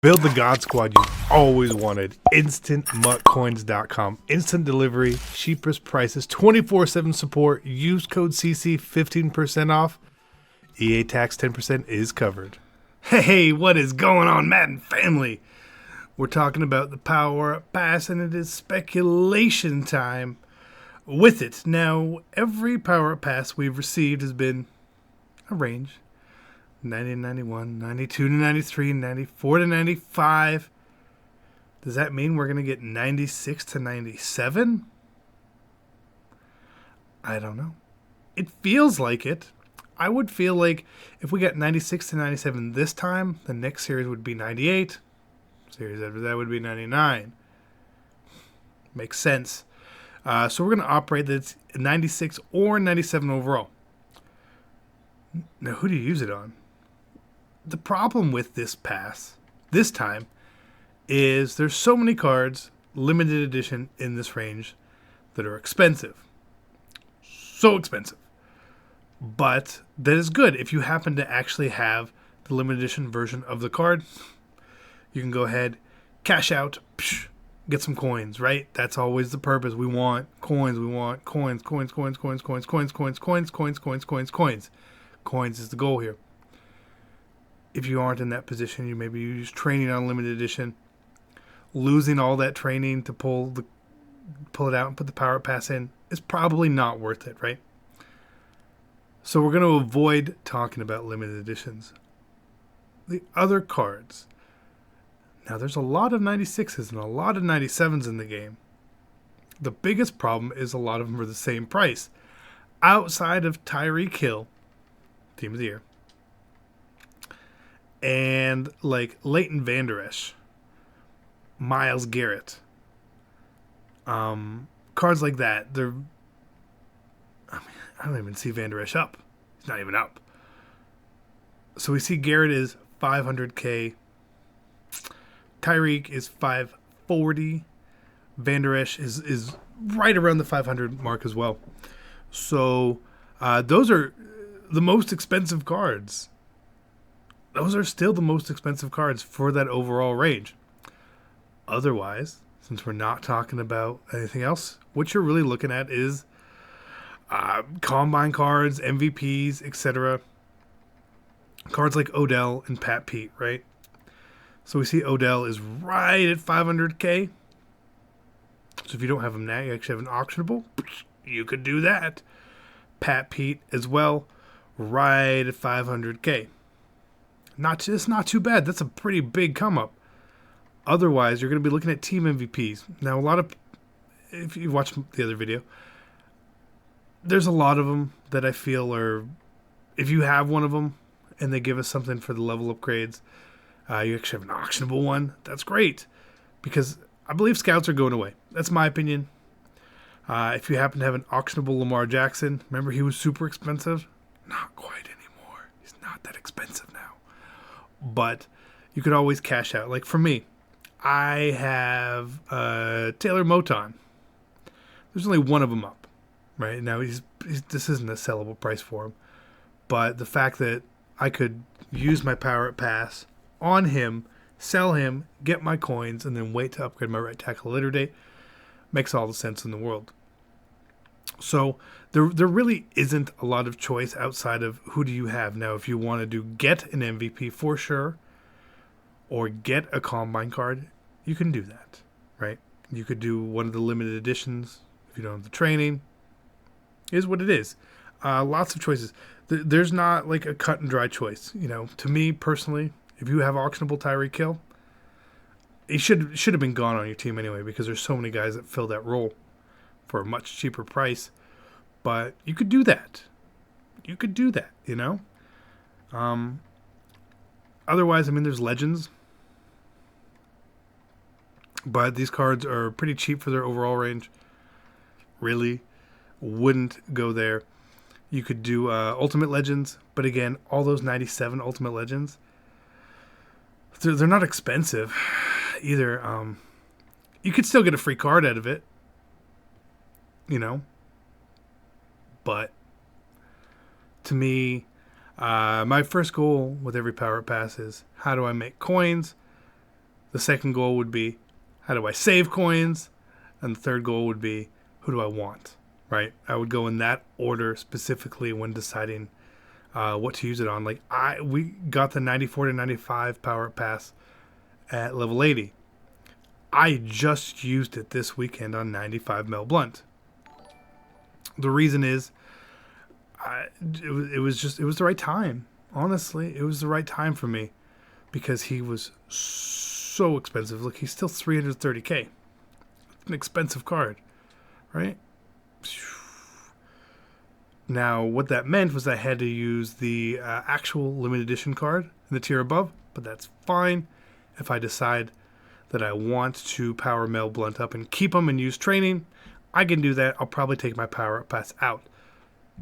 Build the God Squad you've always wanted. InstantMuttCoins.com. Instant delivery, cheapest prices, 24/7 support. Use code CC 15% off. EA tax 10% is covered. Hey, what is going on, Madden family? We're talking about the Power Up Pass, and it is speculation time with it. Now, every Power Up Pass we've received has been a range. 90 to 91, 92 to 93, 94 to 95. Does that mean we're going to get 96 to 97? I don't know. It feels like it. I would feel like if we got 96 to 97 this time, the next series would be 98. Series after that would be 99. Makes sense. So we're going to operate that it's 96 or 97 overall. Now, who do you use it on? The problem with this pass, this time, is there's so many cards, limited edition in this range, that are expensive. So expensive. But that is good. If you happen to actually have the limited edition version of the card, you can go ahead, cash out, get some coins, right? That's always the purpose. We want coins. We want coins, coins, coins, coins, coins, coins, coins, coins, coins, coins, coins, coins. Coins is the goal here. If you aren't in that position, you maybe use training on limited edition, losing all that training to pull it out and put the Power Pass in is probably not worth it, right? So we're going to avoid talking about limited editions. The other cards. Now there's a lot of 96s and a lot of 97s in the game. The biggest problem is a lot of them are the same price. Outside of Tyreek Hill, Team of the Year, and like Leighton Vander Esch, Myles Garrett, cards like that. I don't even see Vander Esch up. He's not even up. So we see Garrett is 500k. Tyreek is 540. Vander Esch is right around the 500 mark as well. So those are the most expensive cards. Those are still the most expensive cards for that overall range. Otherwise, since we're not talking about anything else, what you're really looking at is combine cards, MVPs, etc. Cards like Odell and Pat Pete, right? So we see Odell is right at 500k. So if you don't have him now, you actually have an auctionable. You could do that. Pat Pete as well, right at 500k. It's not too bad. That's a pretty big come up. Otherwise, you're going to be looking at team MVPs. Now, if you watch the other video, there's a lot of them that I feel are, if you have one of them and they give us something for the level upgrades, you actually have an auctionable one. That's great, because I believe scouts are going away. That's my opinion. If you happen to have an auctionable Lamar Jackson, remember he was super expensive? Not quite anymore. He's not that expensive now. But you could always cash out. Like for me, I have Taylor Moton. There's only one of them up right now. This isn't a sellable price for him, but the fact that I could use my Power Up Pass on him, sell him, get my coins, and then wait to upgrade my right tackle later date makes all the sense in the world. So there really isn't a lot of choice outside of who do you have. Now, if you want to get an MVP for sure, or get a combine card, you can do that, right? You could do one of the limited editions if you don't have the training. It is what it is. Lots of choices. There's not like a cut and dry choice. To me personally, if you have auctionable Tyreek Hill, he should have been gone on your team anyway, because there's so many guys that fill that role for a much cheaper price. But you could do that. Otherwise, there's legends. But these cards are pretty cheap for their overall range. Really wouldn't go there. You could do Ultimate Legends. But again, all those 97 Ultimate Legends, they're not expensive either. You could still get a free card out of it. But to me, my first goal with every Power Pass is, how do I make coins? The second goal would be, how do I save coins? And the third goal would be, who do I want? Right? I would go in that order specifically when deciding what to use it on. Like we got the 94 to 95 power pass at level 80. I just used it this weekend on 95 Mel Blount. The reason is, it was the right time. Honestly, it was the right time for me because he was so expensive. Look, he's still 330k. It's an expensive card, right? Now, what that meant was I had to use the actual limited edition card in the tier above, but that's fine. If I decide that I want to power Mel Blount up and keep him and use training, I can do that. I'll probably take my power up pass out.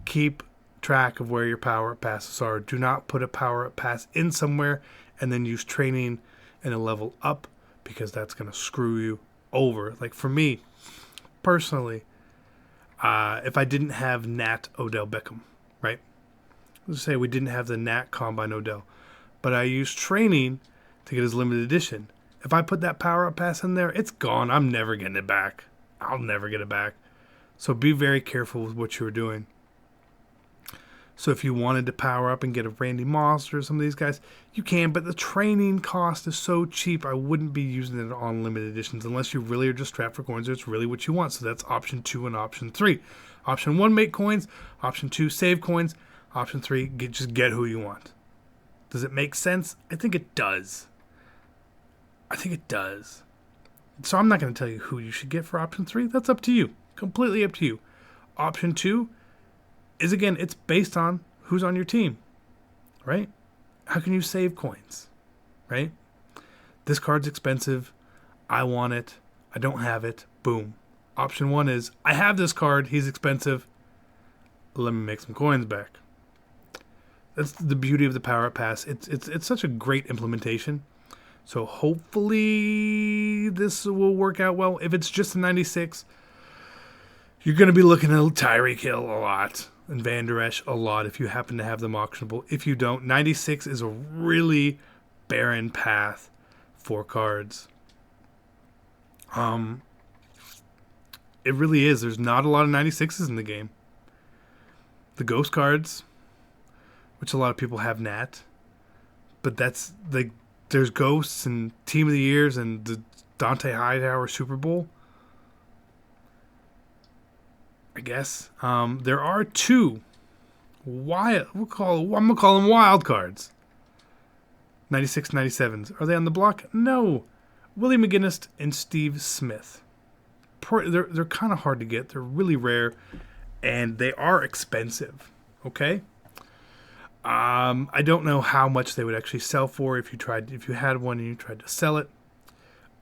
Keep track of where your power up passes are. Do not put a power up pass in somewhere and then use training and a level up, because that's going to screw you over. Like for me, personally, if I didn't have Nat Odell Beckham, right? Let's say we didn't have the Nat Combine Odell, but I used training to get his limited edition. If I put that power up pass in there, it's gone. I'm never getting it back. I'll never get it back. So be very careful with what you're doing. So if you wanted to power up and get a Randy Moss or some of these guys, you can, but the training cost is so cheap, I wouldn't be using it on limited editions unless you really are just strapped for coins or it's really what you want. So that's option 2 and option 3. Option 1, make coins. Option 2, save coins. Option 3, just get who you want. Does it make sense? I think it does. So I'm not going to tell you who you should get for option 3. That's up to you. Completely up to you. Option 2 is, again, it's based on who's on your team, right? How can you save coins, right? This card's expensive. I want it. I don't have it. Boom. Option 1 is, I have this card. He's expensive. Let me make some coins back. That's the beauty of the Power Up Pass. It's such a great implementation. So hopefully this will work out well. If it's just a 96, you're going to be looking at Tyreek Hill a lot and Van Der Esch a lot if you happen to have them auctionable. If you don't, 96 is a really barren path for cards. It really is. There's not a lot of 96s in the game. The ghost cards, which a lot of people have Nat, but that's like, there's ghosts and Team of the Years and the Dante Hightower Super Bowl, I guess. There are 2 I'm gonna call them wild cards. 96, 97s. Are they on the block? No. Willie McGinest and Steve Smith. They're kind of hard to get. They're really rare, and they are expensive. Okay. I don't know how much they would actually sell for if you had one and you tried to sell it.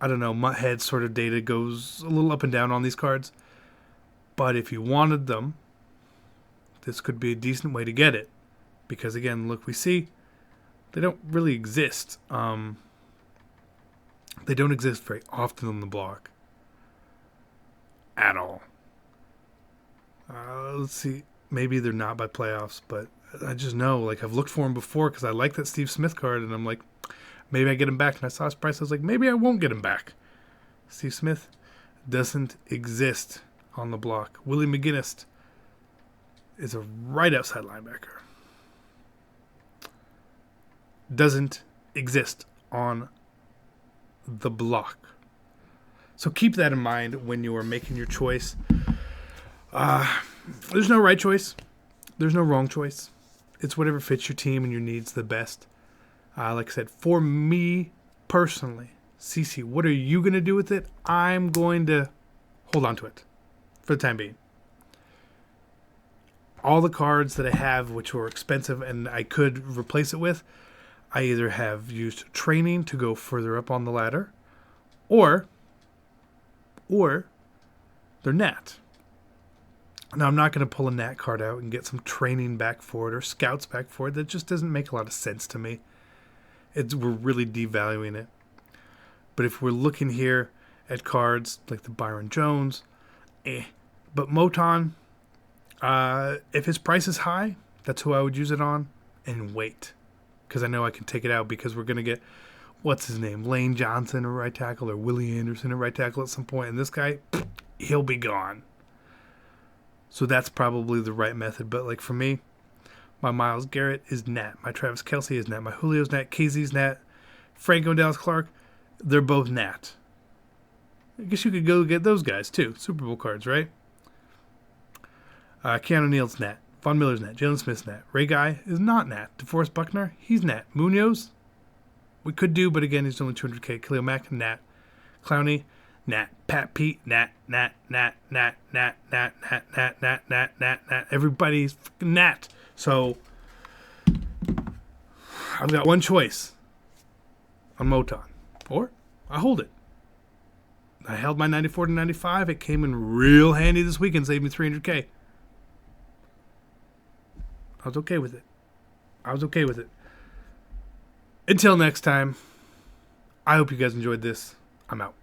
I don't know. Mutthead sort of data goes a little up and down on these cards. But if you wanted them, this could be a decent way to get it. Because again, look, we see they don't really exist. They don't exist very often on the block. At all. Let's see. Maybe they're not by playoffs, but I just know, like, I've looked for him before because I like that Steve Smith card, and I'm like, maybe I get him back. And I saw his price. I was like, maybe I won't get him back. Steve Smith doesn't exist on the block. Willie McGinest is a right outside linebacker. Doesn't exist on the block. So keep that in mind when you are making your choice. There's no right choice. There's no wrong choice. It's whatever fits your team and your needs the best. Like I said, for me personally, CC, what are you going to do with it? I'm going to hold on to it for the time being. All the cards that I have, which were expensive and I could replace it with, I either have used training to go further up on the ladder, or they're Nat. Now, I'm not going to pull a Nat card out and get some training back for it or scouts back for it. That just doesn't make a lot of sense to me. We're really devaluing it. But if we're looking here at cards like the Byron Jones, But Moton, if his price is high, that's who I would use it on, and wait. Because I know I can take it out because we're going to get what's his name? Lane Johnson, a right tackle, or Willie Anderson, a right tackle at some point. And this guy, he'll be gone. So that's probably the right method. But like for me, my Myles Garrett is Nat. My Travis Kelce is Nat. My Julio's Nat. KZ's Nat. Franco and Dallas Clark, they're both Nat. I guess you could go get those guys too. Super Bowl cards, right? Keanu Neal's Nat. Von Miller's Nat. Jalen Smith's Nat. Ray Guy is not Nat. DeForest Buckner, he's Nat. Munoz, we could do, but again, he's only 200K. Khalil Mack, Nat. Clowney, Nat. Pat Pete, Nat. Everybody's fucking Nat. So I've got one choice on Moton, or I hold it. I held my 94 to 95. It came in real handy this week and saved me 300K. I was okay with it. Until next time, I hope you guys enjoyed this. I'm out.